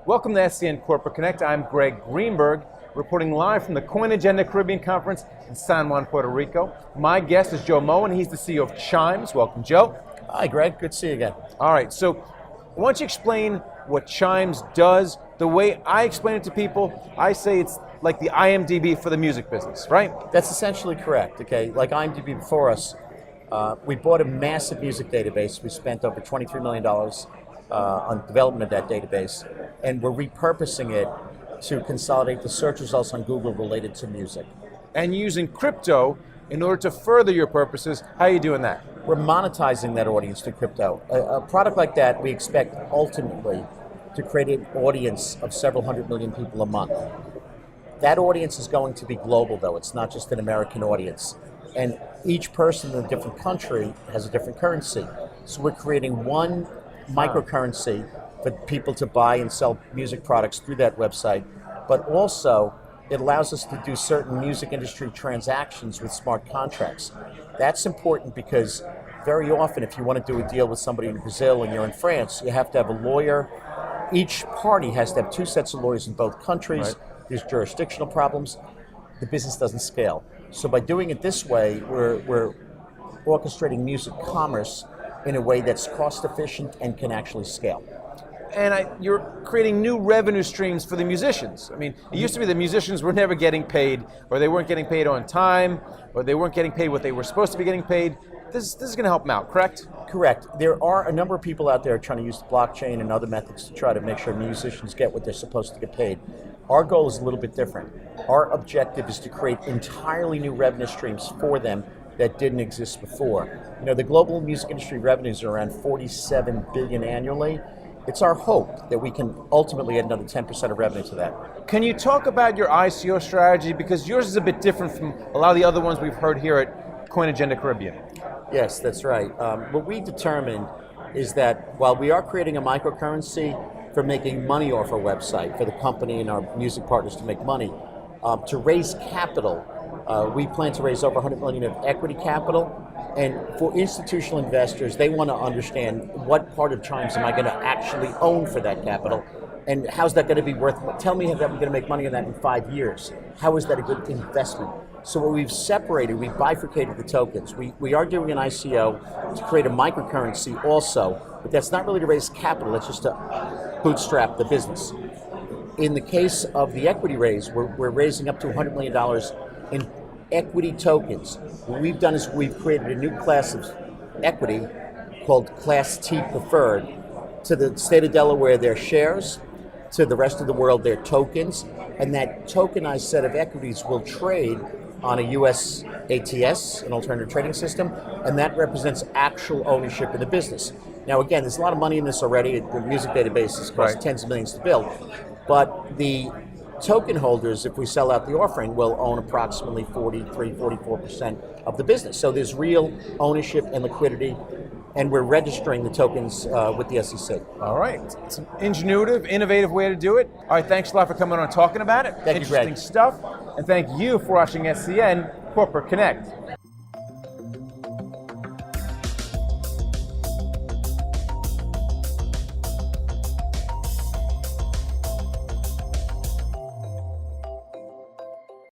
Welcome to SCN Corporate Connect. I'm Greg Greenberg, reporting live from the CoinAgenda Caribbean Conference in San Juan, Puerto Rico. My guest is Joe Mohen. He's the CEO of Chimes. Welcome, Joe. Hi, Greg. Good to see you again. All right, so why don't you explain what Chimes does? The way I explain it to people, I say it's like the IMDb for the music business, right? That's essentially correct, okay? Like IMDb before us, we bought a massive music database. We spent over $23 million on development of that database, and we're repurposing it to consolidate the search results on Google related to music. And using crypto in order to further your purposes. How are you doing that? We're monetizing that audience through crypto. A product like that, we expect ultimately to create an audience of several hundred million people a month. That audience is going to be global, though. It's not just an American audience. And each person in a different country has a different currency. So we're creating one microcurrency for people to buy and sell music products through that website, but also it allows us to do certain music industry transactions with smart contracts. That's important because very often if you want to do a deal with somebody in Brazil and you're in France, you have to have a lawyer. Each party has to have two sets of lawyers in both countries. Right. There's jurisdictional problems. The business doesn't scale. So by doing it this way, we're orchestrating music commerce in a way that's cost efficient and can actually scale. And you're creating new revenue streams for the musicians. I mean, it used to be the musicians were never getting paid, or they weren't getting paid on time, or they weren't getting paid what they were supposed to be getting paid. This is going to help them out, correct? Correct. There are a number of people out there trying to use the blockchain and other methods to try to make sure musicians get what they're supposed to get paid. Our goal is a little bit different. Our objective is to create entirely new revenue streams for them that didn't exist before. You know, the global music industry revenues are around $47 billion annually. It's our hope that we can ultimately add another 10% of revenue to that. Can you talk about your ICO strategy? Because yours is a bit different from a lot of the other ones we've heard here at CoinAgenda Caribbean. Yes, that's right. What we determined is that while we are creating a microcurrency for making money off our website, for the company and our music partners to make money, to raise capital, we plan to raise over $100 million of equity capital. And for institutional investors, they want to understand what part of Chimes am I going to actually own for that capital, and how's that going to be worth? Tell me that we're going to make money on that in 5 years. How is that a good investment? So what we've separated, we bifurcated the tokens. We are doing an ICO to create a microcurrency also, but that's not really to raise capital, that's just to bootstrap the business. In the case of the equity raise, we're raising up to $100 million in equity tokens. What we've done is we've created a new class of equity called Class T Preferred. To the state of Delaware, they're shares. To the rest of the world, they're tokens. And that tokenized set of equities will trade on a US ATS, an alternative trading system, and that represents actual ownership in the business. Now again, there's a lot of money in this already. The music databases cost tens of millions to build. But the token holders, if we sell out the offering, will own approximately 44% of the business. So there's real ownership and liquidity, and we're registering the tokens with the SEC. All right. It's an ingenuitive, innovative way to do it. All right, thanks a lot for coming on and talking about it. Thank you, Greg. Interesting stuff. And thank you for watching SCN Corporate Connect.